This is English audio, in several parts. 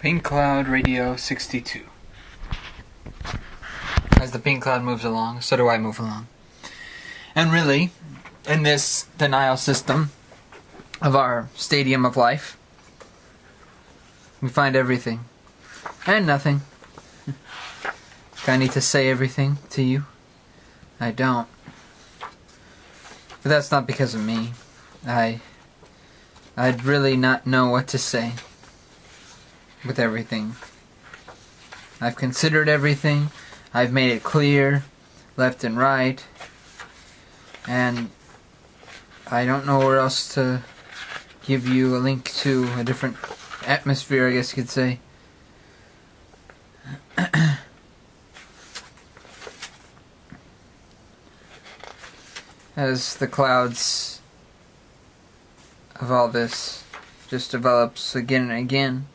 Pink Cloud Radio 62. As the pink cloud moves along, so do I move along. And really, in this denial system of our stadium of life, we find everything and nothing. Do I need to say everything to you? I don't. But that's not because of me. I'd really not know what to say with everything. I've considered everything. I've made it clear, left and right. And I don't know where else to give you a link to a different atmosphere, I guess you could say. As the clouds of all this just develops again and again.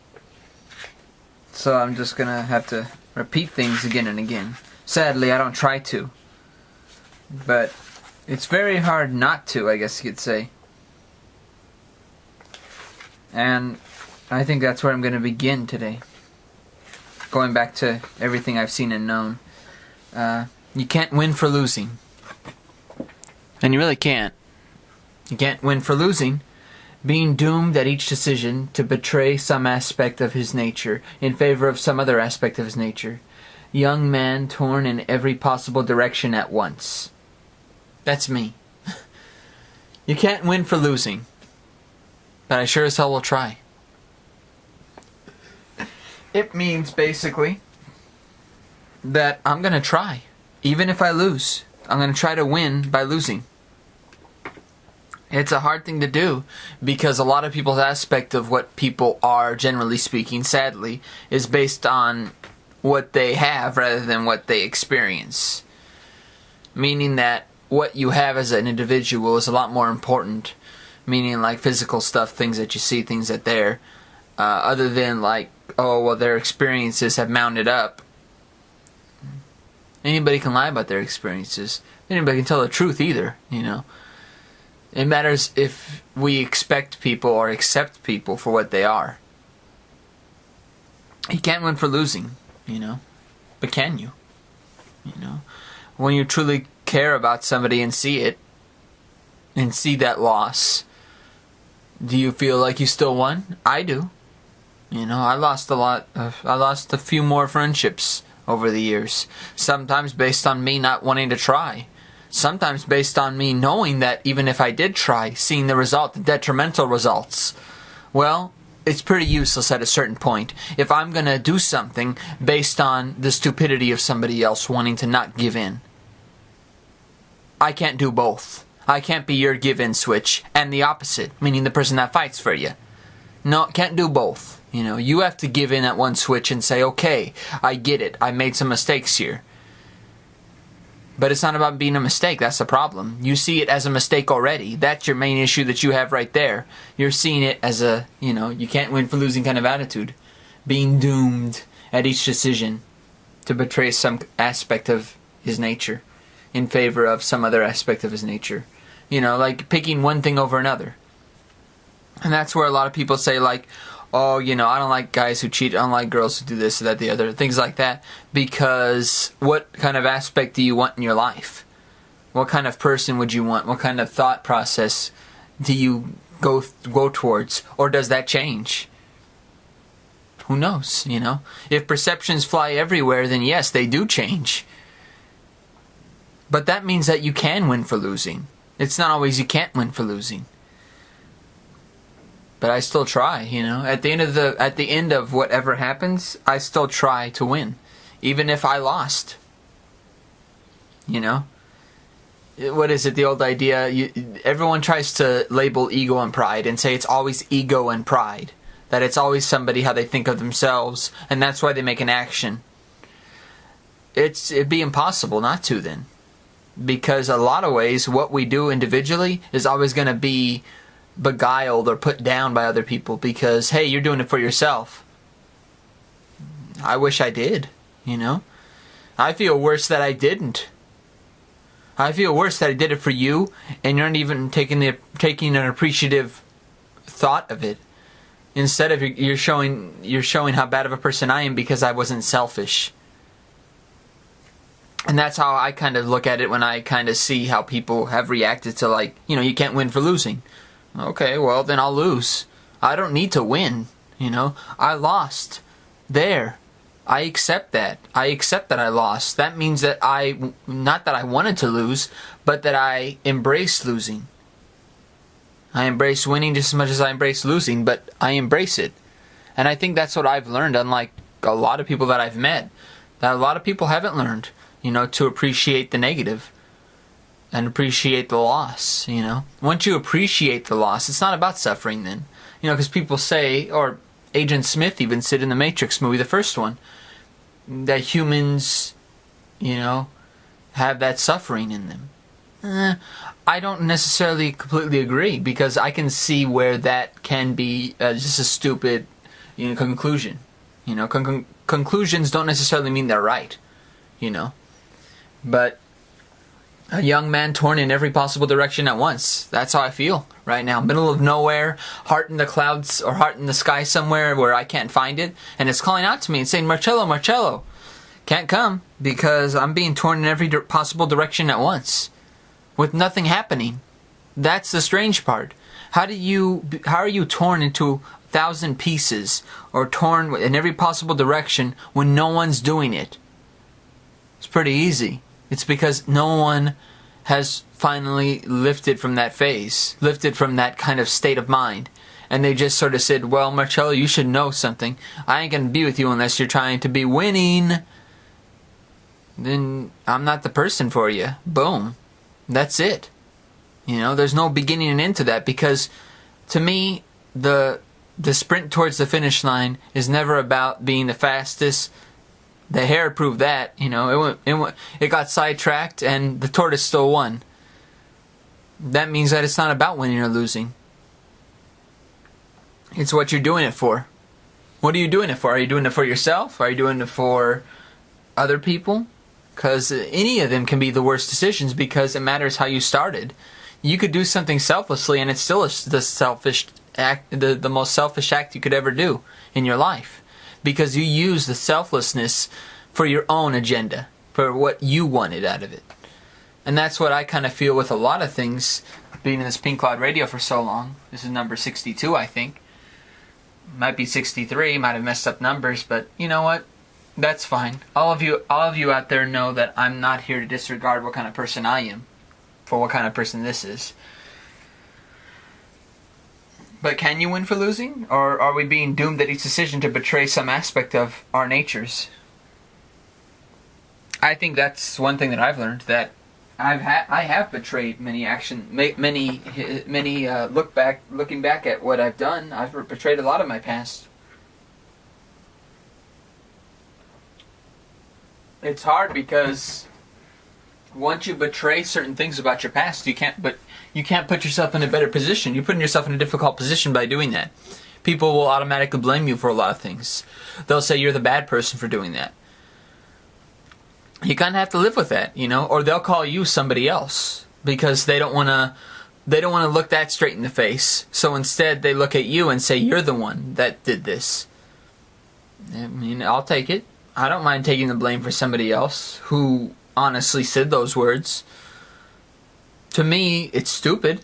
So I'm just gonna have to repeat things again and again. Sadly, I don't try to. But it's very hard not to, I guess you could say. And I think that's where I'm gonna begin today. Going back to everything I've seen and known. You can't win for losing. And you really can't. You can't win for losing. Being doomed at each decision to betray some aspect of his nature in favor of some other aspect of his nature. Young man torn in every possible direction at once. That's me. You can't win for losing. But I sure as hell will try. It means basically that I'm gonna try. Even if I lose. I'm gonna try to win by losing. It's a hard thing to do because a lot of people's aspect of what people are, generally speaking, sadly, is based on what they have rather than what they experience. Meaning that what you have as an individual is a lot more important. Meaning like physical stuff, things that you see, things that they're, other than like, oh, well, their experiences have mounted up. Anybody can lie about their experiences. Anybody can tell the truth either, you know. It matters if we expect people or accept people for what they are. You can't win for losing, you know. But can you? You know. When you truly care about somebody and see it, and see that loss, do you feel like you still won? I do. You know, I lost a few more friendships over the years. Sometimes based on me not wanting to try. Sometimes based on me knowing that even if I did try, seeing the result, the detrimental results, well, it's pretty useless at a certain point. If I'm going to do something based on the stupidity of somebody else wanting to not give in. I can't do both. I can't be your give-in switch and the opposite, meaning the person that fights for you. No, can't do both. You know, you have to give in at one switch and say, okay, I get it. I made some mistakes here. But it's not about being a mistake. That's the problem. You see it as a mistake already. That's your main issue that you have right there. You're seeing it as a, you know, you can't win for losing kind of attitude. Being doomed at each decision to betray some aspect of his nature in favor of some other aspect of his nature. You know, like picking one thing over another. And that's where a lot of people say like, oh, you know, I don't like guys who cheat, I don't like girls who do this, that, the other, things like that. Because what kind of aspect do you want in your life? What kind of person would you want? What kind of thought process do you go towards? Or does that change? Who knows, you know? If perceptions fly everywhere, then yes, they do change. But that means that you can win for losing. It's not always you can't win for losing. But I still try, you know. At the end of whatever happens, I still try to win, even if I lost. You know, what is it? The old idea. Everyone tries to label ego and pride and say it's always ego and pride. That it's always somebody how they think of themselves, and that's why they make an action. It'd be impossible not to then, because a lot of ways what we do individually is always going to be beguiled or put down by other people because, hey, you're doing it for yourself. I wish I did, you know. I feel worse that I didn't. I feel worse that I did it for you and you're not even taking an appreciative thought of it. Instead of you're showing how bad of a person I am because I wasn't selfish. And that's how I kind of look at it when I kind of see how people have reacted to, like, you can't win for losing. Okay, well, then I'll lose. I don't need to win, I lost. There. I accept that. I accept that I lost. That means that not that I wanted to lose, but that I embraced losing. I embrace winning just as much as I embrace losing, but I embrace it. And I think that's what I've learned, unlike a lot of people that I've met, that a lot of people haven't learned. To appreciate the negative and appreciate the loss, Once you appreciate the loss, it's not about suffering then. Because people say, or Agent Smith even said in the Matrix movie, the first one, that humans, have that suffering in them. I don't necessarily completely agree, because I can see where that can be just a stupid conclusion. Conclusions don't necessarily mean they're right, But a young man torn in every possible direction at once. That's how I feel right now. Middle of nowhere, heart in the clouds or heart in the sky somewhere where I can't find it. And it's calling out to me and saying, Marcello, Marcello. Can't come because I'm being torn in every possible direction at once with nothing happening. That's the strange part. How are you torn into 1,000 pieces or torn in every possible direction when no one's doing it? It's pretty easy. It's because no one has finally lifted from that phase, lifted from that kind of state of mind. And they just sort of said, well, Marcello, you should know something. I ain't going to be with you unless you're trying to be winning. Then I'm not the person for you. Boom. That's it. There's no beginning and end to that, because to me, the sprint towards the finish line is never about being the fastest. The hare proved that, it got sidetracked and the tortoise still won. That means that it's not about winning or losing. It's what you're doing it for. What are you doing it for? Are you doing it for yourself? Are you doing it for other people? Because any of them can be the worst decisions, because it matters how you started. You could do something selflessly and it's still the selfish act, the most selfish act you could ever do in your life. Because you use the selflessness for your own agenda, for what you wanted out of it. And that's what I kind of feel with a lot of things, being in this Pink Cloud Radio for so long. This is number 62, I think. Might be 63, might have messed up numbers, but you know what? That's fine. All of you out there know that I'm not here to disregard what kind of person I am, for what kind of person this is. But can you win for losing? Or are we being doomed at each decision to betray some aspect of our natures? I think that's one thing that I've learned, that I have betrayed looking back at what I've done, I've betrayed a lot of my past. It's hard because once you betray certain things about your past, you can't put yourself in a better position. You're putting yourself in a difficult position by doing that. People will automatically blame you for a lot of things. They'll say you're the bad person for doing that. You kind of have to live with that, or they'll call you somebody else because they don't want to look that straight in the face. So instead they look at you and say you're the one that did this. I mean, I'll take it. I don't mind taking the blame for somebody else who honestly said those words. To me, it's stupid,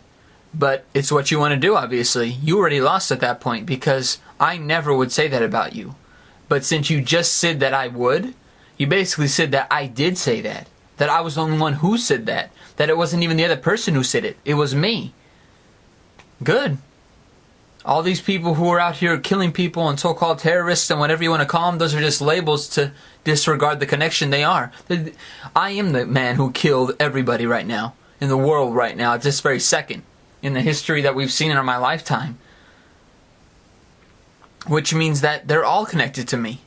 but it's what you want to do, obviously. You already lost at that point, because I never would say that about you. But since you just said that I would, you basically said that I did say that I was the only one who said that it wasn't even the other person who said it. It was me. Good. All these people who are out here killing people and so-called terrorists and whatever you want to call them, those are just labels to disregard the connection they are. I am the man who killed everybody right now, in the world right now, at this very second, in the history that we've seen in my lifetime. Which means that they're all connected to me.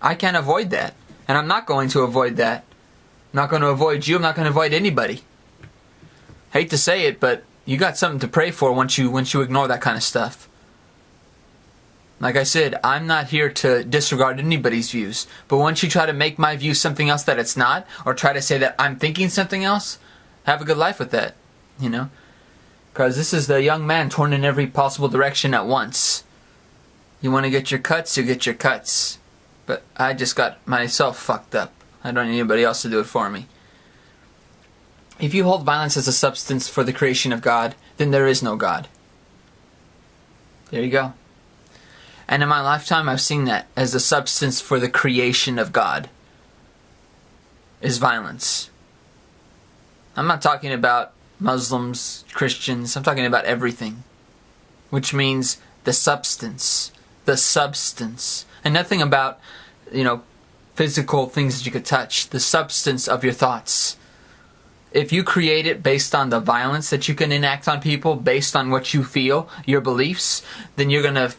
I can't avoid that. And I'm not going to avoid that. I'm not going to avoid you. I'm not going to avoid anybody. Hate to say it, but you got something to pray for once you ignore that kind of stuff. Like I said, I'm not here to disregard anybody's views. But once you try to make my view something else that it's not, or try to say that I'm thinking something else, have a good life with that, Because this is the young man torn in every possible direction at once. You want to get your cuts, you get your cuts. But I just got myself fucked up. I don't need anybody else to do it for me. If you hold violence as a substance for the creation of God, then there is no God. There you go. And in my lifetime, I've seen that as a substance for the creation of God is violence. I'm not talking about Muslims, Christians. I'm talking about everything. Which means the substance. The substance. And nothing about, physical things that you could touch. The substance of your thoughts. If you create it based on the violence that you can enact on people, based on what you feel, your beliefs, then you're gonna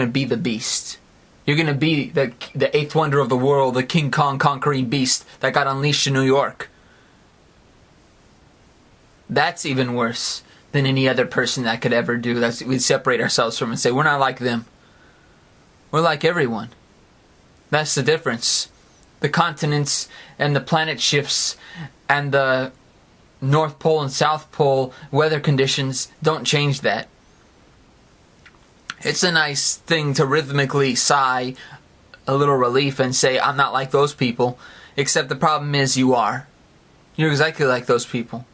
be the beast. You're gonna be the eighth wonder of the world, the King Kong conquering beast that got unleashed in New York. That's even worse than any other person that could ever do. We'd separate ourselves from and say, we're not like them. We're like everyone. That's the difference. The continents and the planet shifts and the North Pole and South Pole weather conditions don't change that. It's a nice thing to rhythmically sigh a little relief and say, I'm not like those people. Except the problem is you are. You're exactly like those people.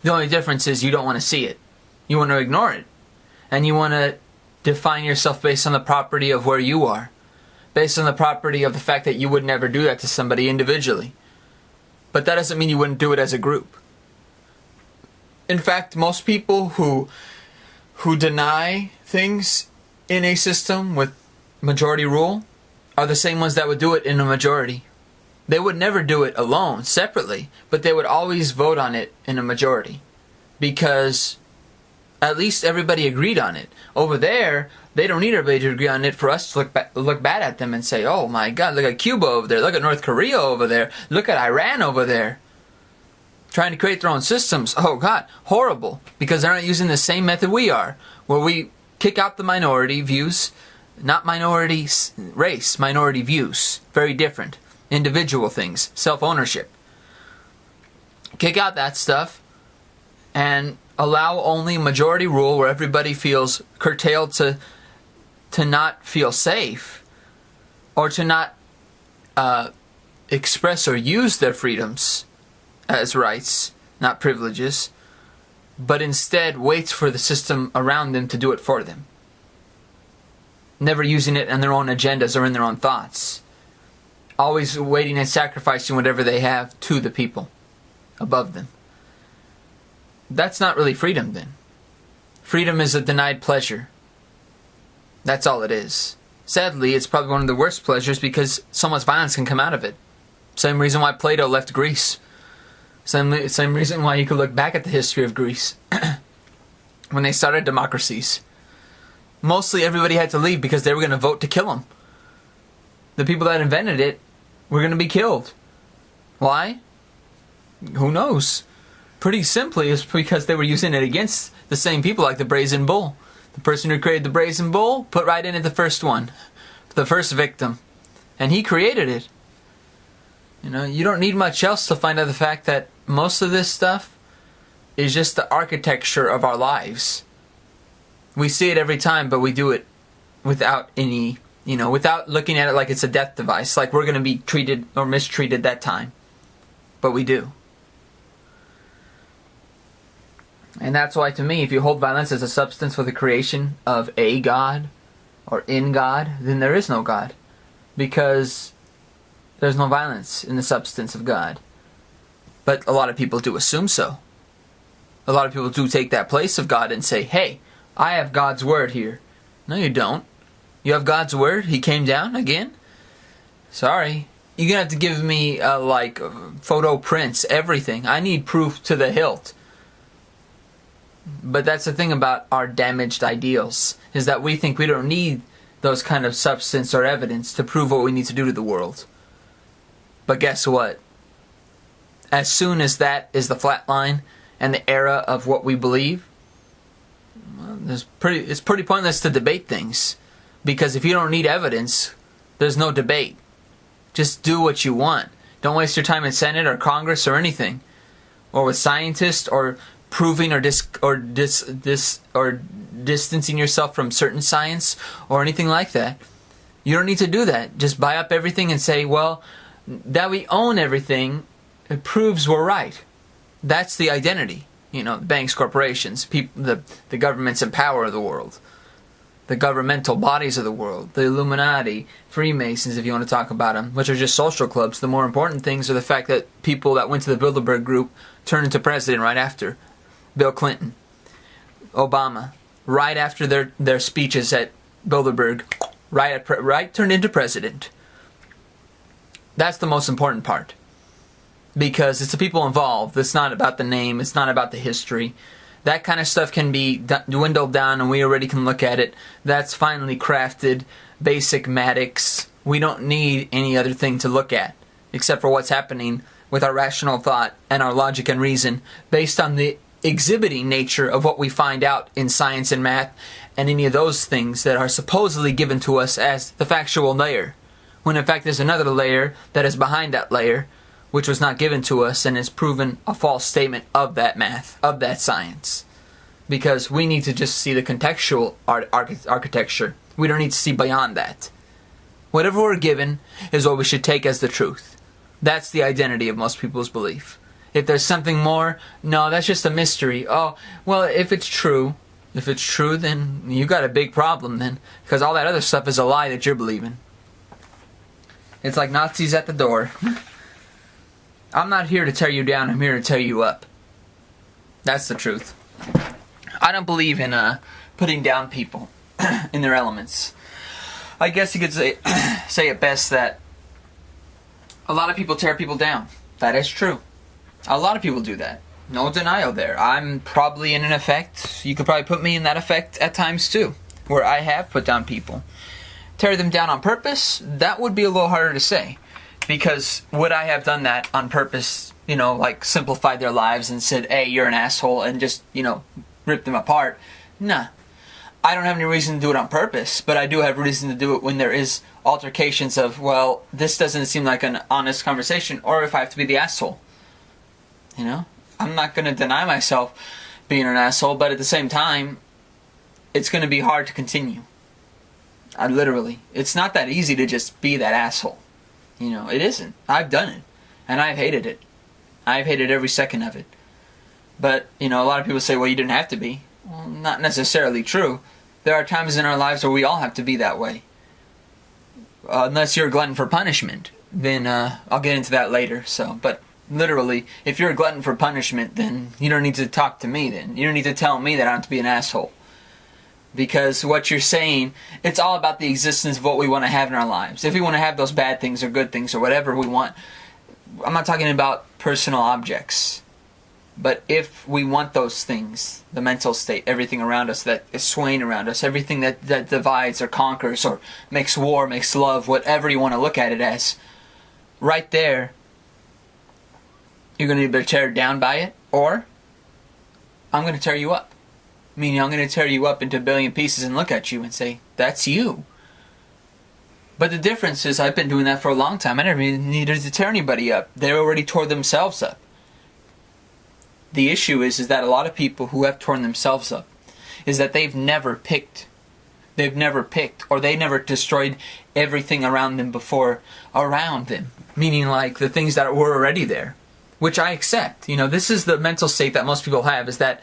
The only difference is you don't want to see it. You want to ignore it. And you want to define yourself based on the property of where you are. Based on the property of the fact that you would never do that to somebody individually. But that doesn't mean you wouldn't do it as a group. In fact, most people who deny things in a system with majority rule are the same ones that would do it in a majority. They would never do it alone, separately, but they would always vote on it in a majority. Because at least everybody agreed on it. Over there, they don't need everybody to agree on it for us to look bad at them and say, oh my God, look at Cuba over there, look at North Korea over there, look at Iran over there. Trying to create their own systems. Oh God, horrible. Because they're not using the same method we are, where we kick out the minority views, not minority race, minority views. Very different. Individual things, self-ownership. Kick out that stuff and allow only majority rule where everybody feels curtailed to not feel safe or to not express or use their freedoms as rights, not privileges, but instead waits for the system around them to do it for them. Never using it in their own agendas or in their own thoughts. Always waiting and sacrificing whatever they have to the people above them. That's not really freedom then. Freedom is a denied pleasure. That's all it is. Sadly, it's probably one of the worst pleasures because so much violence can come out of it. Same reason why Plato left Greece. Same reason why you could look back at the history of Greece. When they started democracies. Mostly everybody had to leave because they were going to vote to kill them. The people that invented it were going to be killed. Why? Who knows? Pretty simply, it's because they were using it against the same people, like the brazen bull. The person who created the brazen bull put right in it the first one. The first victim. And he created it. You don't need much else to find out the fact that most of this stuff is just the architecture of our lives. We see it every time, but we do it without any, without looking at it like it's a death device, like we're going to be treated or mistreated that time. But we do. And that's why, to me, if you hold violence as a substance for the creation of a God or in God, then there is no God. Because there's no violence in the substance of God. But a lot of people do assume so. A lot of people do take that place of God and say, hey, I have God's word here. No, you don't. You have God's word? He came down again? Sorry. You're going to have to give me, photo prints, everything. I need proof to the hilt. But that's the thing about our damaged ideals, is that we think we don't need those kind of substance or evidence to prove what we need to do to the world. But guess what? As soon as that is the flat line and the era of what we believe, it's pretty pointless to debate things. Because if you don't need evidence, there's no debate. Just do what you want. Don't waste your time in Senate or Congress or anything. Or with scientists or disproving or distancing yourself from certain science or anything like that. You don't need to do that. Just buy up everything and say, well, that we own everything, it proves we're right. That's the identity. Banks, corporations, people, the governments in power of the world, the governmental bodies of the world, the Illuminati, Freemasons, if you want to talk about them, which are just social clubs. The more important things are the fact that people that went to the Bilderberg group turned into president right after. Bill Clinton, Obama, right after their speeches at Bilderberg, right turned into president. That's the most important part. Because it's the people involved. It's not about the name. It's not about the history. That kind of stuff can be dwindled down and we already can look at it. That's finely crafted, basic matics. We don't need any other thing to look at except for what's happening with our rational thought and our logic and reason based on the exhibiting nature of what we find out in science and math and any of those things that are supposedly given to us as the factual layer. When in fact there's another layer that is behind that layer, which was not given to us and is proven a false statement of that math, of that science. Because we need to just see the contextual architecture. We don't need to see beyond that. Whatever we're given is what we should take as the truth. That's the identity of most people's belief. If there's something more, no, that's just a mystery. Oh, well, if it's true, then you got a big problem then. Because all that other stuff is a lie that you're believing. It's like Nazis at the door. I'm not here to tear you down, I'm here to tear you up. That's the truth. I don't believe in putting down people in their elements. I guess you could say it best that a lot of people tear people down. That is true. A lot of people do that. No denial there. I'm probably in an effect. You could probably put me in that effect at times too, where I have put down people. Tear them down on purpose? That would be a little harder to say. Because would I have done that on purpose, like simplified their lives and said, hey, you're an asshole, and just, rip them apart? Nah. I don't have any reason to do it on purpose, but I do have reason to do it when there is altercations of, well, this doesn't seem like an honest conversation, or if I have to be the asshole. I'm not going to deny myself being an asshole, but at the same time, it's going to be hard to continue. Literally. It's not that easy to just be that asshole. It isn't. I've done it. And I've hated it. I've hated every second of it. But, a lot of people say, well, you didn't have to be. Well, not necessarily true. There are times in our lives where we all have to be that way. Unless you're a glutton for punishment. Then, I'll get into that later. But, literally, if you're a glutton for punishment, then you don't need to talk to me then. You don't need to tell me that I have to be an asshole. Because what you're saying, it's all about the existence of what we want to have in our lives. If we want to have those bad things or good things or whatever we want, I'm not talking about personal objects. But if we want those things, the mental state, everything around us that is swaying around us, everything that divides or conquers or makes war, makes love, whatever you want to look at it as, right there, you're going to either tear down by it, or I'm going to tear you up. Meaning I'm going to tear you up into a billion pieces and look at you and say, that's you. But the difference is I've been doing that for a long time. I never needed to tear anybody up. They already tore themselves up. The issue is that a lot of people who have torn themselves up is that they've never picked, or they never destroyed everything around them before around them. Meaning like the things that were already there. Which I accept. This is the mental state that most people have, is that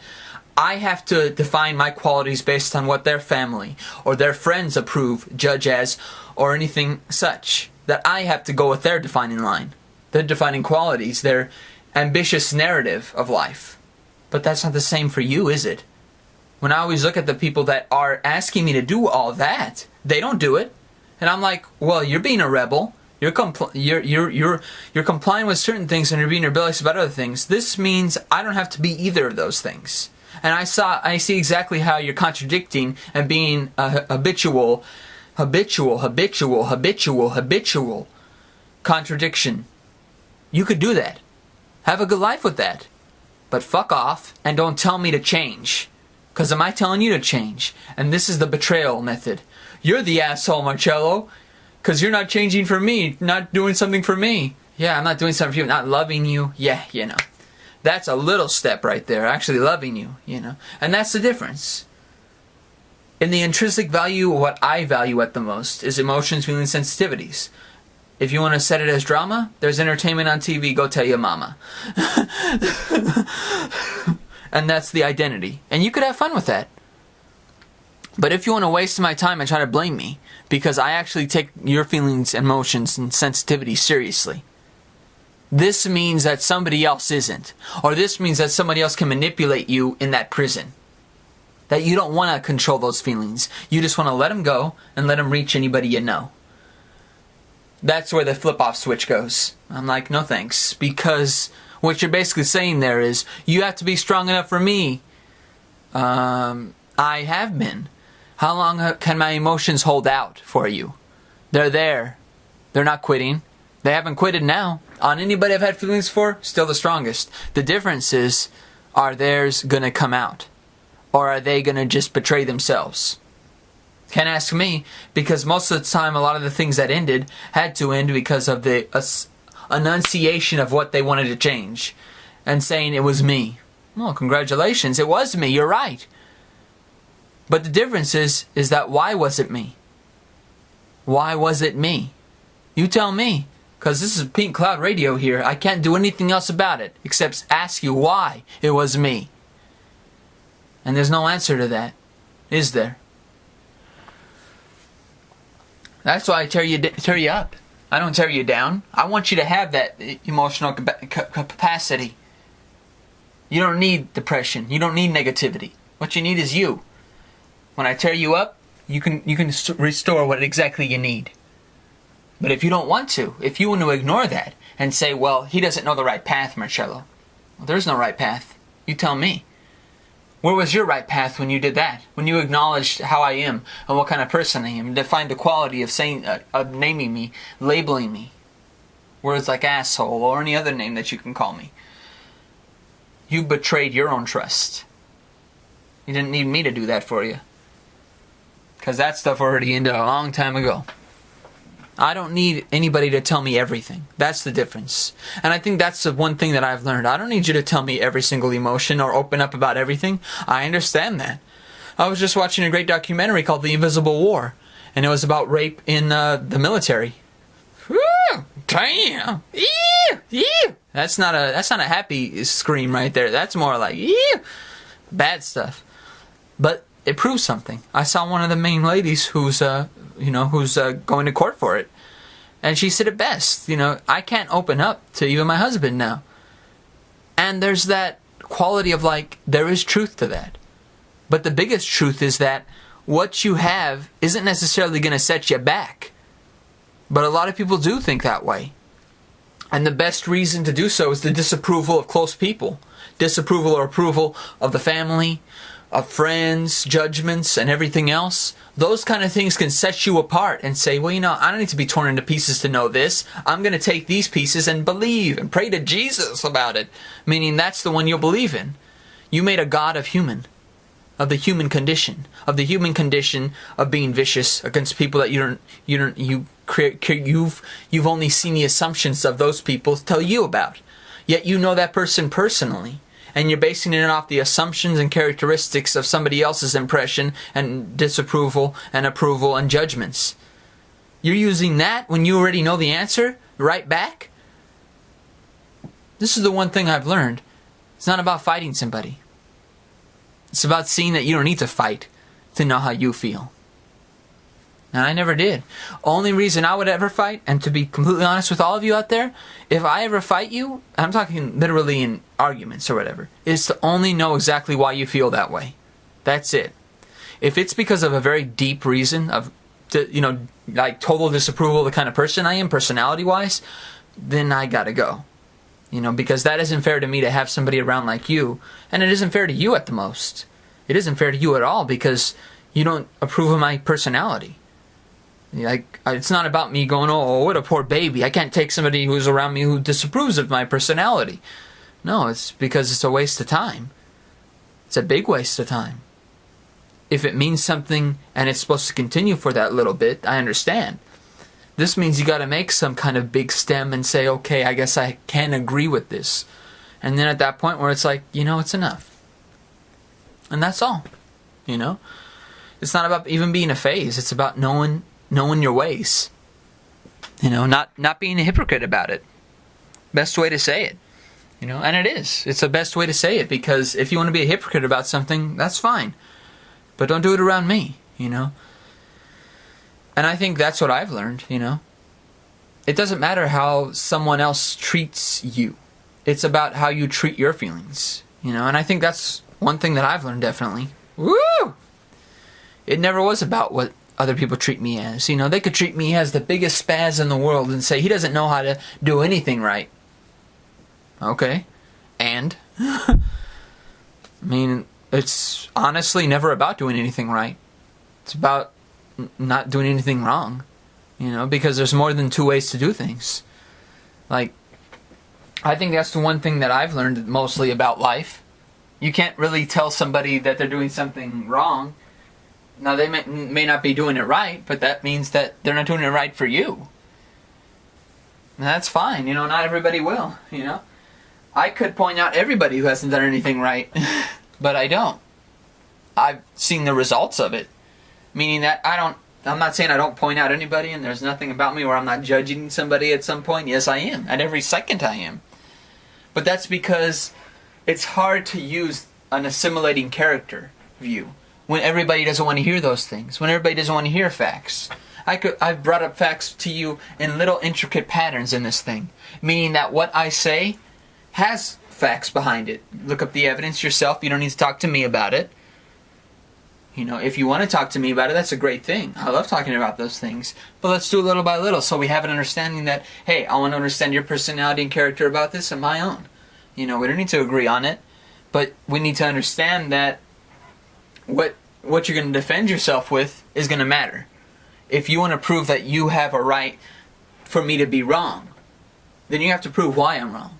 I have to define my qualities based on what their family or their friends approve, judge as, or anything such. That I have to go with their defining line. Their defining qualities, their ambitious narrative of life. But that's not the same for you, is it? When I always look at the people that are asking me to do all that, they don't do it. And I'm like, well, you're being a rebel. You're complying with certain things and you're being rebellious about other things. This means I don't have to be either of those things. And I see exactly how you're contradicting and being a habitual contradiction. You could do that. Have a good life with that. But fuck off and don't tell me to change. Because am I telling you to change? And this is the betrayal method. You're the asshole, Marcello. Because you're not changing for me. Not doing something for me. Yeah, I'm not doing something for you. Not loving you. Yeah, That's a little step right there, actually loving you, you know. And that's the difference. In the intrinsic value, what I value at the most is emotions, feelings, sensitivities. If you want to set it as drama, there's entertainment on TV, go tell your mama. And that's the identity. And you could have fun with that. But if you want to waste my time and try to blame me, because I actually take your feelings, emotions, and sensitivity seriously, this means that somebody else isn't. Or this means that somebody else can manipulate you in that prison. That you don't want to control those feelings. You just want to let them go and let them reach anybody you know. That's where the flip-off switch goes. I'm like, no thanks. Because what you're basically saying there is, you have to be strong enough for me. I have been. How long can my emotions hold out for you? They're there. They're not quitting. They haven't quitted now. On anybody I've had feelings for, still the strongest. The difference is, are theirs going to come out? Or are they going to just betray themselves? Can't ask me, because most of the time a lot of the things that ended had to end because of the enunciation of what they wanted to change. And saying it was me. Well, congratulations, it was me, you're right. But the difference is that why was it me? Why was it me? You tell me. Because this is Pink Cloud Radio here. I can't do anything else about it except ask you why it was me. And there's no answer to that, is there? That's why I tear you up. I don't tear you down. I want you to have that emotional capacity. You don't need depression. You don't need negativity. What you need is you. When I tear you up, you can restore what exactly you need. But if you don't want to, if you want to ignore that and say, well, he doesn't know the right path, Marcello. Well, there's no right path. You tell me. Where was your right path when you did that? When you acknowledged how I am and what kind of person I am, and defined the quality of saying, of naming me, labeling me, words like asshole or any other name that you can call me. You betrayed your own trust. You didn't need me to do that for you, because that stuff already ended a long time ago. I don't need anybody to tell me everything. That's the difference. And I think that's the one thing that I've learned. I don't need you to tell me every single emotion or open up about everything. I understand that. I was just watching a great documentary called The Invisible War, and it was about rape in the military. Woo! Damn! Ew! Ew! That's not a happy scream right there. That's more like ew! Bad stuff. But it proves something. I saw one of the main ladies who's going to court for it. And she said it best. I can't open up to even my husband now. And there's that quality of there is truth to that. But the biggest truth is that what you have isn't necessarily going to set you back. But a lot of people do think that way. And the best reason to do so is the disapproval of close people. Disapproval or approval of the family, of friends, judgments, and everything else. Those kind of things can set you apart and say, well, I don't need to be torn into pieces to know this. I'm going to take these pieces and believe and pray to Jesus about it. Meaning that's the one you'll believe in. You made a God of the human condition, of being vicious against people that you've only seen the assumptions of those people tell you about. Yet you know that person personally. And you're basing it off the assumptions and characteristics of somebody else's impression and disapproval and approval and judgments. You're using that when you already know the answer right back? This is the one thing I've learned. It's not about fighting somebody. It's about seeing that you don't need to fight to know how you feel. And I never did. Only reason I would ever fight, and to be completely honest with all of you out there, if I ever fight you, I'm talking literally in arguments or whatever, is to only know exactly why you feel that way. That's it. If it's because of a very deep reason of, total disapproval of the kind of person I am, personality-wise, then I gotta go. Because that isn't fair to me to have somebody around like you, and it isn't fair to you at the most. It isn't fair to you at all because you don't approve of my personality. It's not about me going, oh, what a poor baby. I can't take somebody who's around me who disapproves of my personality. No, it's because it's a waste of time. It's a big waste of time. If it means something and it's supposed to continue for that little bit, I understand. This means you got to make some kind of big stem and say, okay, I guess I can agree with this. And then at that point where it's like, it's enough. And that's all. It's not about even being a phase. It's about knowing your ways. Not being a hypocrite about it. Best way to say it. And it is. It's the best way to say it, because if you want to be a hypocrite about something, that's fine. But don't do it around me, And I think that's what I've learned, It doesn't matter how someone else treats you. It's about how you treat your feelings, And I think that's one thing that I've learned, definitely. Woo! It never was about what other people treat me as. They could treat me as the biggest spaz in the world and say he doesn't know how to do anything right. Okay. And? I mean, it's honestly never about doing anything right. It's about not doing anything wrong. Because there's more than two ways to do things. I think that's the one thing that I've learned mostly about life. You can't really tell somebody that they're doing something wrong. Now, they may not be doing it right, but that means that they're not doing it right for you. And that's fine. Not everybody will, I could point out everybody who hasn't done anything right, but I don't. I've seen the results of it. Meaning that I'm not saying I don't point out anybody, and there's nothing about me where I'm not judging somebody at some point. Yes, I am. At every second I am. But that's because it's hard to use an assimilating character view when everybody doesn't want to hear those things, when everybody doesn't want to hear facts. I've brought up facts to you in little intricate patterns in this thing, meaning that what I say has facts behind it. Look up the evidence yourself. You don't need to talk to me about it. If you want to talk to me about it, that's a great thing. I love talking about those things. But let's do it little by little so we have an understanding that, hey, I want to understand your personality and character about this and my own. We don't need to agree on it, but we need to understand that what you're going to defend yourself with is going to matter. If you want to prove that you have a right for me to be wrong, then you have to prove why I'm wrong.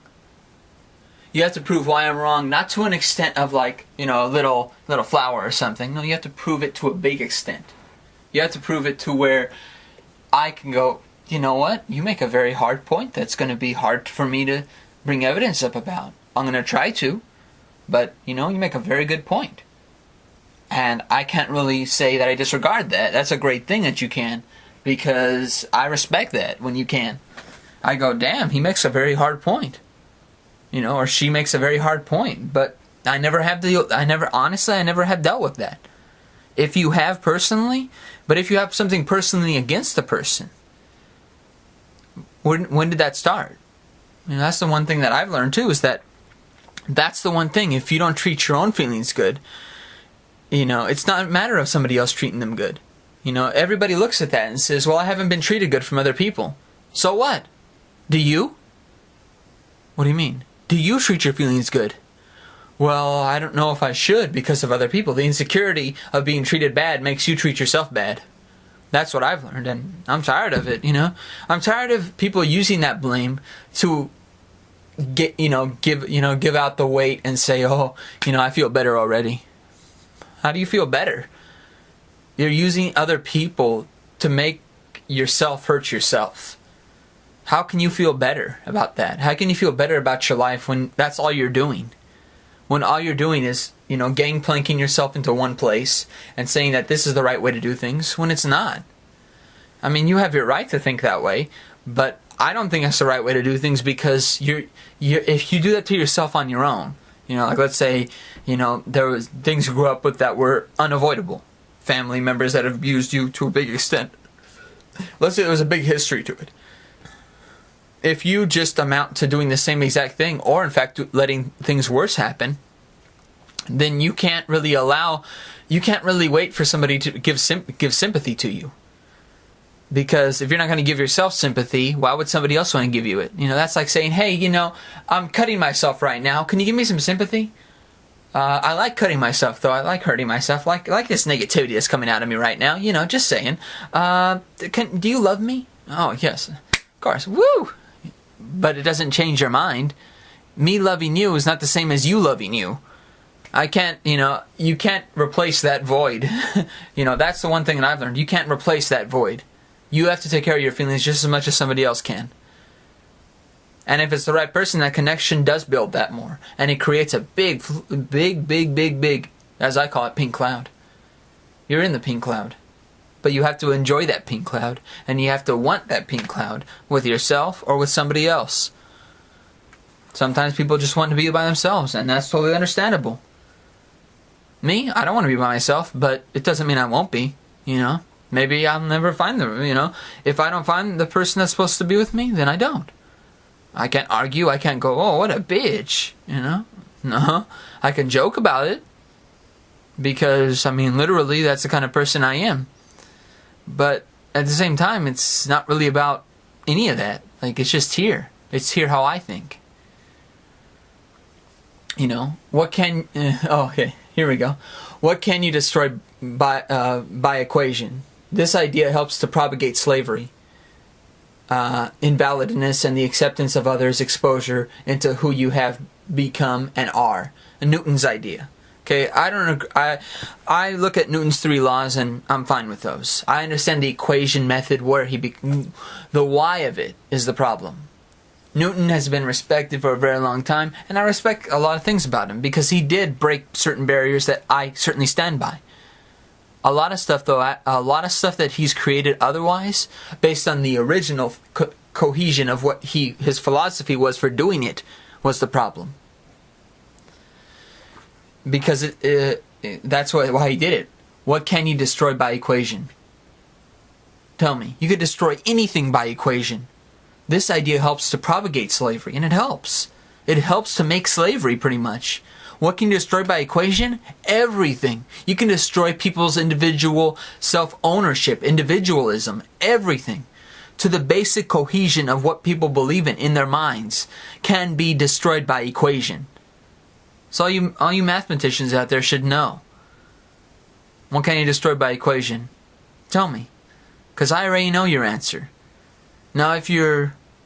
You have to prove why I'm wrong, not to an extent of a little flower or something. No, you have to prove it to a big extent. You have to prove it to where I can go, you know what? You make a very hard point that's going to be hard for me to bring evidence up about. I'm going to try to, but you make a very good point. And I can't really say that I disregard that. That's a great thing that you can, because I respect that when you can. I go, damn, he makes a very hard point. Or she makes a very hard point. But I never have dealt with that. If you have personally, but if you have something personally against the person, when did that start? That's the one thing that I've learned too, is that's the one thing. If you don't treat your own feelings good, it's not a matter of somebody else treating them good. Everybody looks at that and says, well, I haven't been treated good from other people. So what? Do you? What do you mean? Do you treat your feelings good? Well, I don't know if I should because of other people. The insecurity of being treated bad makes you treat yourself bad. That's what I've learned, and I'm tired of it, I'm tired of people using that blame to give out the weight and say, oh, I feel better already. How do you feel better? You're using other people to make yourself hurt yourself. How can you feel better about that? How can you feel better about your life when that's all you're doing? When all you're doing is, gangplanking yourself into one place and saying that this is the right way to do things when it's not. I mean, you have your right to think that way, but I don't think that's the right way to do things, because if you do that to yourself on your own, let's say, there was things you grew up with that were unavoidable. Family members that have abused you to a big extent. Let's say there was a big history to it. If you just amount to doing the same exact thing, or in fact letting things worse happen, then you can't really wait for somebody to give sympathy to you. Because if you're not going to give yourself sympathy, why would somebody else want to give you it? That's like saying, hey, I'm cutting myself right now. Can you give me some sympathy? I like cutting myself, though. I like hurting myself. Like this negativity that's coming out of me right now. Just saying. Do you love me? Oh, yes. Of course. Woo! But it doesn't change your mind. Me loving you is not the same as you loving you. I can't, you can't replace that void. That's the one thing that I've learned. You can't replace that void. You have to take care of your feelings just as much as somebody else can. And if it's the right person, that connection does build that more. And it creates a big, as I call it, pink cloud. You're in the pink cloud. But you have to enjoy that pink cloud. And you have to want that pink cloud with yourself or with somebody else. Sometimes people just want to be by themselves, and that's totally understandable. Me, I don't want to be by myself, but it doesn't mean I won't be, you know. Maybe I'll never find them, you know. If I don't find the person that's supposed to be with me, then I don't. I can't argue. I can't go, oh, what a bitch, you know. No, I can joke about it because, I mean, literally, that's the kind of person I am. But at the same time, it's not really about any of that. Like, it's just here. It's here how I think. You know, what can... okay, here we go. What can you destroy by equation? This idea helps to propagate slavery. Invalidness and the acceptance of others' exposure into who you have become and are. Newton's idea. Okay, I look at Newton's 3 laws and I'm fine with those. I understand the equation method where the why of it is the problem. Newton has been respected for a very long time, and I respect a lot of things about him because he did break certain barriers that I certainly stand by. A lot of stuff, though, that he's created otherwise, based on the original cohesion of what his philosophy was for doing it, was the problem. Because that's why he did it. What can you destroy by equation? Tell me. You could destroy anything by equation. This idea helps to propagate slavery, and it helps. It helps to make slavery, pretty much. What can you destroy by equation? Everything. You can destroy people's individual self-ownership, individualism, everything. To the basic cohesion of what people believe in their minds can be destroyed by equation. So all you mathematicians out there should know. What can you destroy by equation? Tell me. Because I already know your answer. Now,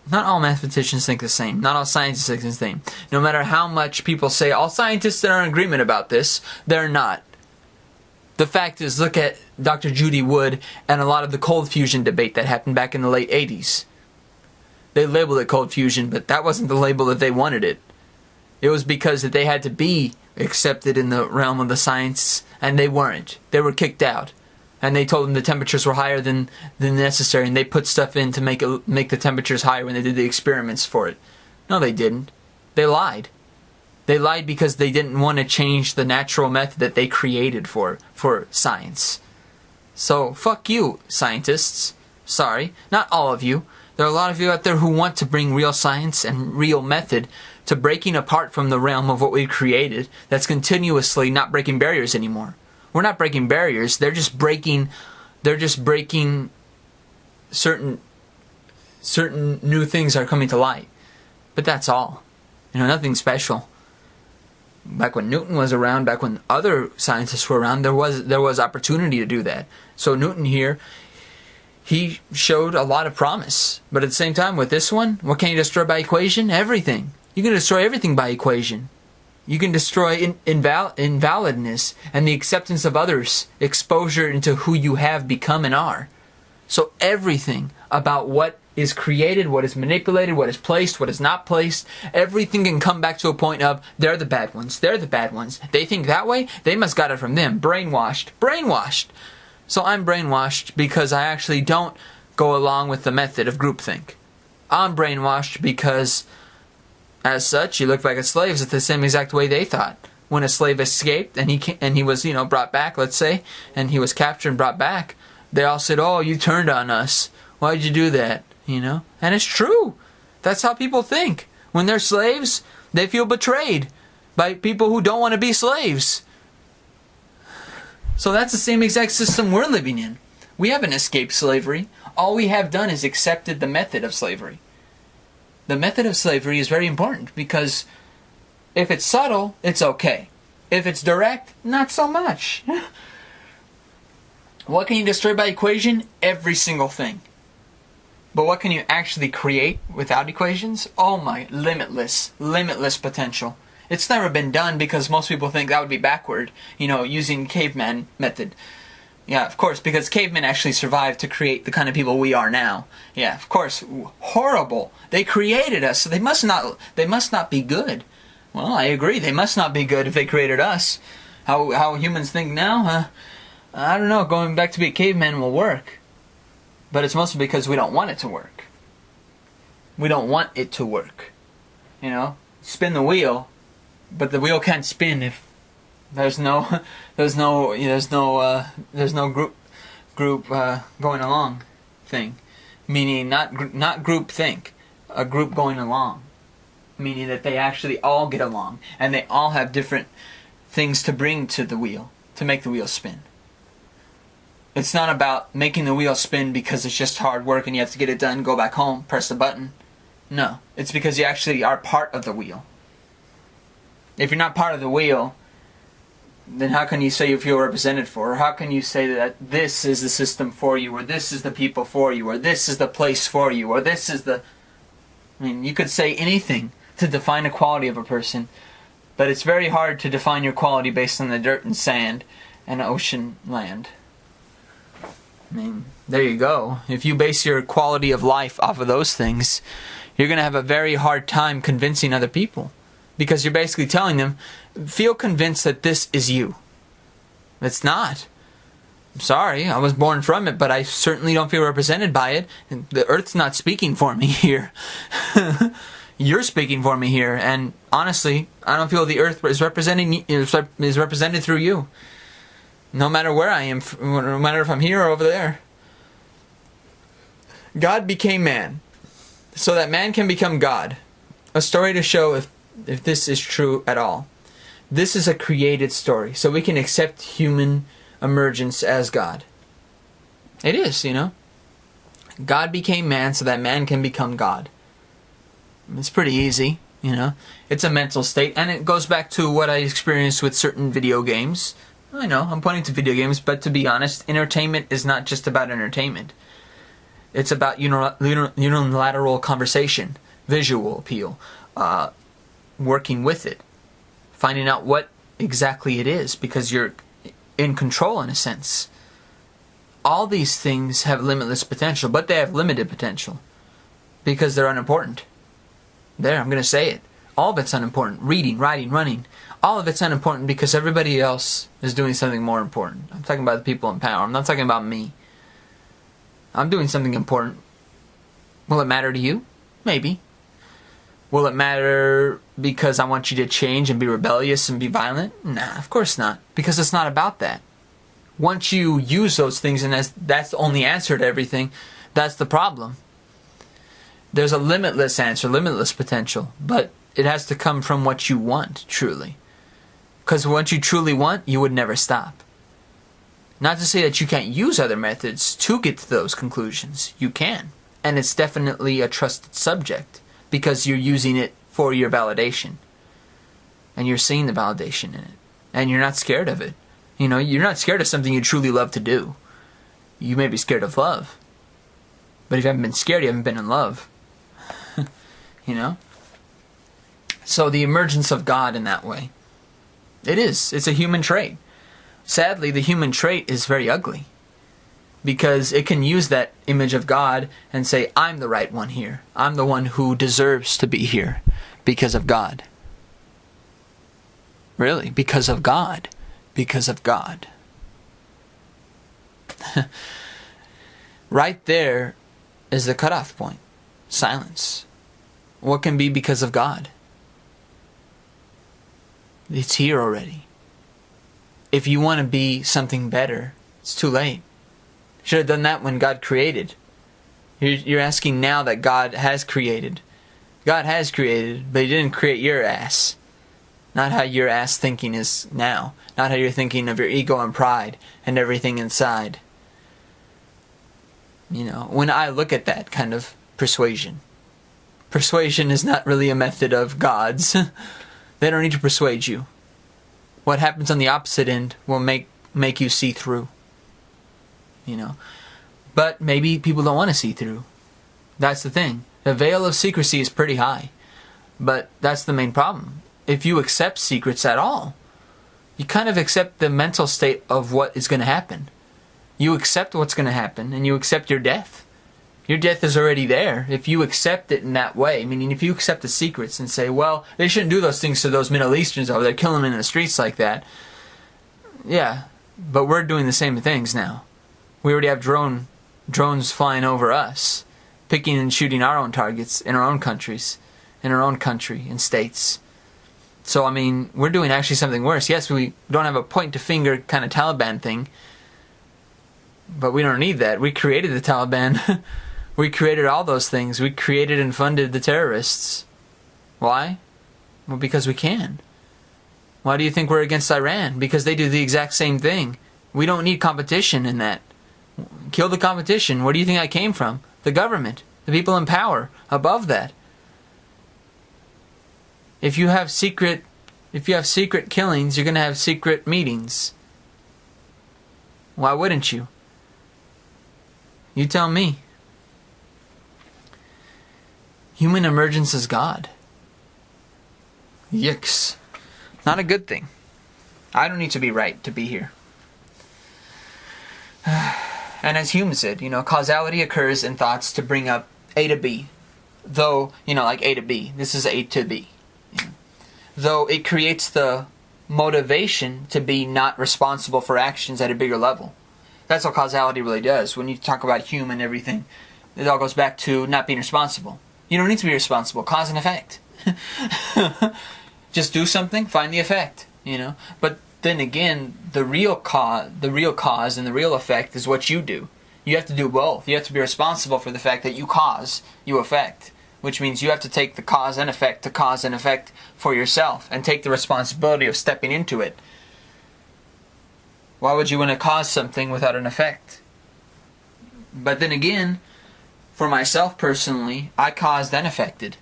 not all mathematicians think the same. Not all scientists think the same. No matter how much people say, all scientists are in agreement about this, they're not. The fact is, look at Dr. Judy Wood and a lot of the cold fusion debate that happened back in the late 80s. They labeled it cold fusion, but that wasn't the label that they wanted it. It was because that they had to be accepted in the realm of the science, and they weren't. They were kicked out. And they told them the temperatures were higher than necessary, and they put stuff in to make the temperatures higher when they did the experiments for it. No, they didn't. They lied. They lied because they didn't want to change the natural method that they created for science. So, fuck you, scientists. Sorry, not all of you. There are a lot of you out there who want to bring real science and real method to breaking apart from the realm of what we've created that's continuously not breaking barriers anymore. We're not breaking barriers. They're just breaking certain new things are coming to light. But that's all. You know, nothing special. Back when Newton was around, back when other scientists were around, there was opportunity to do that. So Newton here, he showed a lot of promise. But at the same time, with this one, what can you destroy by equation? Everything. You can destroy everything by equation. You can destroy invalidness and the acceptance of others, exposure into who you have become and are. So everything about what is created, what is manipulated, what is placed, what is not placed, everything can come back to a point of, they're the bad ones, they're the bad ones. They think that way, they must got it from them. Brainwashed. So I'm brainwashed because I actually don't go along with the method of groupthink. I'm brainwashed because... as such, you look back at slaves at the same exact way they thought. When a slave escaped and he was, brought back, let's say, and he was captured and brought back, they all said, "Oh, you turned on us. Why'd you do that?" And it's true. That's how people think. When they're slaves, they feel betrayed by people who don't want to be slaves. So that's the same exact system we're living in. We haven't escaped slavery. All we have done is accepted the method of slavery. The method of slavery is very important because if it's subtle, it's okay. If it's direct, not so much. What can you destroy by equation? Every single thing. But what can you actually create without equations? Oh my, limitless potential. It's never been done because most people think that would be backward, using caveman method. Yeah, of course, because cavemen actually survived to create the kind of people we are now. Yeah, of course, horrible. They created us, so they must not be good. Well, I agree. They must not be good if they created us. How humans think now? I don't know. Going back to be a caveman will work, but it's mostly because we don't want it to work. We don't want it to work. You know, spin the wheel, but the wheel can't spin if there's no group going along thing. Meaning not group think, a group going along. Meaning that they actually all get along and they all have different things to bring to the wheel to make the wheel spin. It's not about making the wheel spin because it's just hard work and you have to get it done, go back home, press the button. No, it's because you actually are part of the wheel. If you're not part of the wheel, then how can you say you feel represented for? Or how can you say that this is the system for you, or this is the people for you, or this is the place for you, or this is the... I mean, you could say anything to define a quality of a person, but it's very hard to define your quality based on the dirt and sand and ocean land. I mean, there you go. If you base your quality of life off of those things, you're going to have a very hard time convincing other people. Because you're basically telling them, feel convinced that this is you. It's not. I'm sorry, I was born from it, but I certainly don't feel represented by it. The earth's not speaking for me here. You're speaking for me here, and honestly, I don't feel the earth is represented through you. No matter where I am, no matter if I'm here or over there. God became man, so that man can become God. A story to show if this is true at all. This is a created story, so we can accept human emergence as God. It is, you know. God became man so that man can become God. It's pretty easy, you know. It's a mental state, and it goes back to what I experienced with certain video games. I know, I'm pointing to video games, but to be honest, entertainment is not just about entertainment. It's about unilateral conversation, visual appeal, working with it, finding out what exactly it is, because you're in control in a sense. All these things have limitless potential, but they have limited potential because they're unimportant. There, I'm going to say it. All of it's unimportant. Reading, writing, running. All of it's unimportant because everybody else is doing something more important. I'm talking about the people in power. I'm not talking about me. I'm doing something important. Will it matter to you? Maybe. Will it matter because I want you to change and be rebellious and be violent? Nah, of course not. Because it's not about that. Once you use those things and that's the only answer to everything, that's the problem. There's a limitless answer, limitless potential, but it has to come from what you want, truly. Because what you truly want, you would never stop. Not to say that you can't use other methods to get to those conclusions. You can. And it's definitely a trusted subject because you're using it for your validation. And you're seeing the validation in it. And you're not scared of it. You know, you're not scared of something you truly love to do. You may be scared of love. But if you haven't been scared, you haven't been in love. You know? So the emergence of God in that way. It is. It's a human trait. Sadly, the human trait is very ugly. Because it can use that image of God and say, I'm the right one here. I'm the one who deserves to be here because of God. Really, because of God. Because of God. Right there is the cutoff point. Silence. What can be because of God? It's here already. If you want to be something better, it's too late. Should have done that when God created. You're asking now that God has created. God has created, but He didn't create your ass. Not how your ass thinking is now. Not how you're thinking of your ego and pride and everything inside. You know, when I look at that kind of persuasion is not really a method of God's. They don't need to persuade you. What happens on the opposite end will make you see through. You know. But maybe people don't want to see through. That's the thing. The veil of secrecy is pretty high. But that's the main problem. If you accept secrets at all, you kind of accept the mental state of what is going to happen. You accept what's going to happen, and you accept your death. Your death is already there. If you accept it in that way, meaning if you accept the secrets and say, well, they shouldn't do those things to those Middle Easterns over there, killing them in the streets like that. Yeah, but we're doing the same things now. We already have drones flying over us, picking and shooting our own targets in our own countries, in our own country, in states. So, I mean, we're doing actually something worse. Yes, we don't have a point-to-finger kind of Taliban thing, but we don't need that. We created the Taliban. We created all those things. We created and funded the terrorists. Why? Well, because we can. Why do you think we're against Iran? Because they do the exact same thing. We don't need competition in that. Kill the competition. Where do you think I came from? The government. The people in power. Above that. If you have secret killings, you're going to have secret meetings. Why wouldn't you? You tell me. Human emergence is God. Yikes. Not a good thing. I don't need to be right to be here. And as Hume said, causality occurs in thoughts to bring up A to B. Though, like A to B. This is A to B. Though it creates the motivation to be not responsible for actions at a bigger level. That's what causality really does. When you talk about Hume and everything, it all goes back to not being responsible. You don't need to be responsible. Cause and effect. Just do something, find the effect. But then again, the real cause and the real effect is what you do. You have to do both. You have to be responsible for the fact that you cause, you affect. Which means you have to take the cause and effect to cause and effect for yourself and take the responsibility of stepping into it. Why would you want to cause something without an effect? But then again, for myself personally, I caused and affected.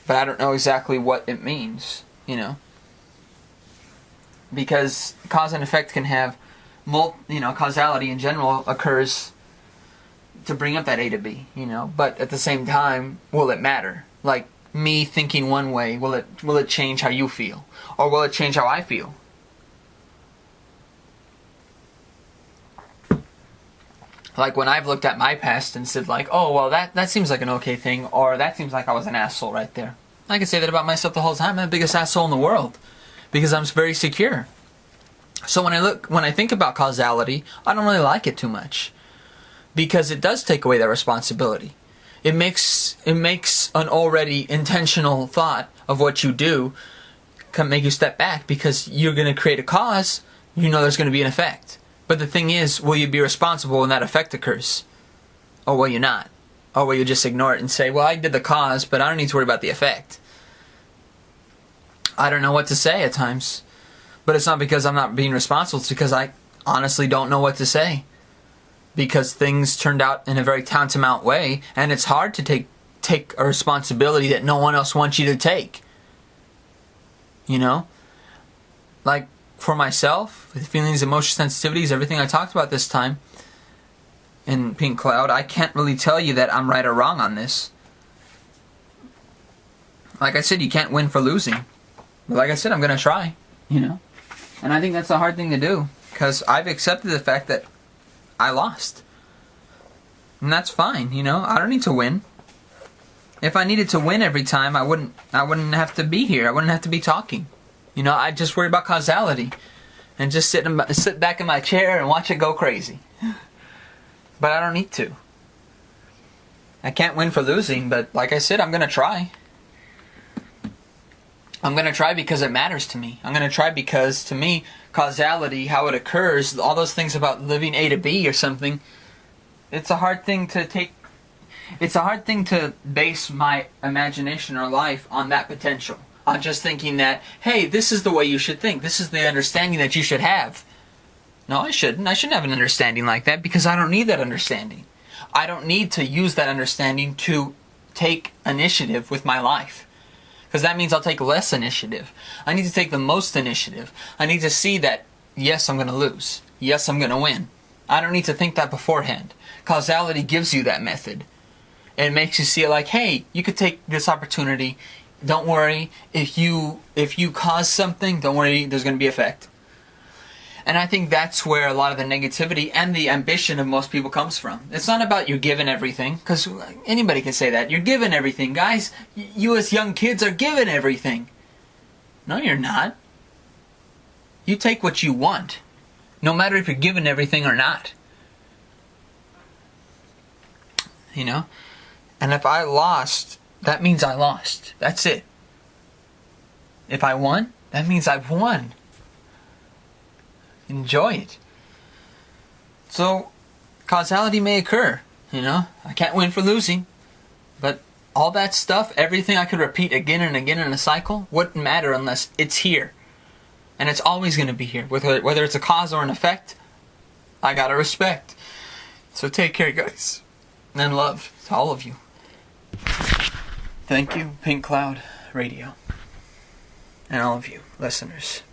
But I don't know exactly what it means, Because cause and effect can have, causality in general occurs to bring up that A to B, But at the same time, will it matter? Like me thinking one way, will it change how you feel? Or will it change how I feel? Like when I've looked at my past and said like, oh, well, that seems like an okay thing, or that seems like I was an asshole right there. I can say that about myself the whole time. I'm the biggest asshole in the world because I'm very secure. So when I think about causality, I don't really like it too much because it does take away that responsibility. It makes an already intentional thought of what you do can make you step back because you're going to create a cause, there's going to be an effect. But the thing is, will you be responsible when that effect occurs? Or will you not? Or will you just ignore it and say, well, I did the cause, but I don't need to worry about the effect? I don't know what to say at times. But it's not because I'm not being responsible. It's because I honestly don't know what to say. Because things turned out in a very tantamount way, and it's hard to take a responsibility that no one else wants you to take. Like, for myself, with feelings, emotions, sensitivities, everything I talked about this time in Pink Cloud, I can't really tell you that I'm right or wrong on this. Like I said, you can't win for losing. But like I said, I'm going to try, And I think that's a hard thing to do, because I've accepted the fact that I lost. And that's fine, I don't need to win. If I needed to win every time, I wouldn't have to be here. I wouldn't have to be talking. I just worry about causality and just sit back in my chair and watch it go crazy. But I don't need to. I can't win for losing, but like I said, I'm going to try. I'm going to try because it matters to me. I'm going to try because, to me, causality, how it occurs, all those things about living A to B or something, it's a hard thing to take. It's a hard thing to base my imagination or life on that potential. On just thinking that, hey, this is the way you should think. This is the understanding that you should have. No, I shouldn't. I shouldn't have an understanding like that because I don't need that understanding. I don't need to use that understanding to take initiative with my life. Because that means I'll take less initiative. I need to take the most initiative. I need to see that, yes, I'm going to lose. Yes, I'm going to win. I don't need to think that beforehand. Causality gives you that method. It makes you see it like, hey, you could take this opportunity. Don't worry. If you cause something, don't worry, there's going to be effect. And I think that's where a lot of the negativity and the ambition of most people comes from. It's not about you giving everything, because anybody can say that. You're given everything. Guys, you as young kids are given everything. No, you're not. You take what you want, no matter if you're given everything or not. You know? And if I lost, that means I lost. That's it. If I won, that means I've won. Enjoy it. So, causality may occur, you know? I can't win for losing. But all that stuff, everything I could repeat again and again in a cycle, wouldn't matter unless it's here. And it's always going to be here. Whether it's a cause or an effect, I gotta respect. So take care, guys. And love to all of you. Thank you, Pink Cloud Radio. And all of you listeners.